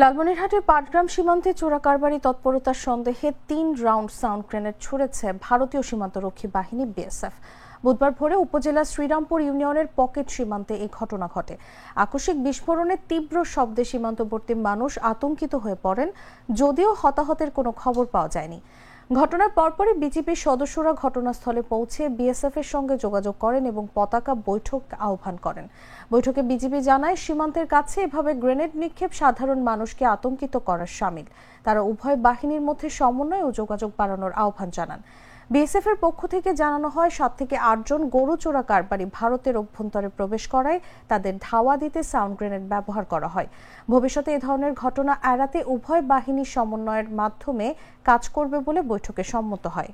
লালমনিরহাটের পাটগ্রাম সীমান্তে চোরাকারবারি তৎপরতার সন্দেহে ৩ রাউন্ড সাউন্ড গ্রেনেড ছুড়েছে ভারতীয় সীমান্তরক্ষী বাহিনী বিএসএফ। বুধবার ভোরে উপজেলার শ্রীরামপুর ইউনিয়নের পকেট সীমান্তে এই ঘটনা ঘটে। আকস্মিক বিস্ফোরণের তীব্র শব্দে সীমান্তবর্তী মানুষ আতঙ্কিত হয়ে পড়েন, যদিও হতাহতের কোনো খবর পাওয়া যায়নি। ঘটনার পরপরই বিজিবির সদস্যরা ঘটনাস্থলে পৌঁছে বিএসএফ এর সঙ্গে যোগাযোগ করেন এবং পতাকা বৈঠক আহ্বান করেন। বৈঠকে বিজিবি জানায়, সীমান্তের কাছে এভাবে গ্রেনেড নিক্ষেপ সাধারণ মানুষকে আতঙ্কিত করার শামিল। তারা উভয় বাহিনীর মধ্যে সমন্বয় ও যোগাযোগ বাড়ানোর আহ্বান জানান। বিএসএফ এর পক্ষ থেকে জানানো হয়, 7 থেকে 8 জন গরু চোরা কারবারি ভারতের অভ্যন্তরে প্রবেশ করায় তাদের ধাওয়া দিতে সাউন্ড গ্রেনেড ব্যবহার করা হয়। ভবিষ্যতে এ ধরনের ঘটনা এড়াতে উভয় বাহিনীর সমন্বয়ের মাধ্যমে কাজ করবে বলে বৈঠকে সম্মত হয়।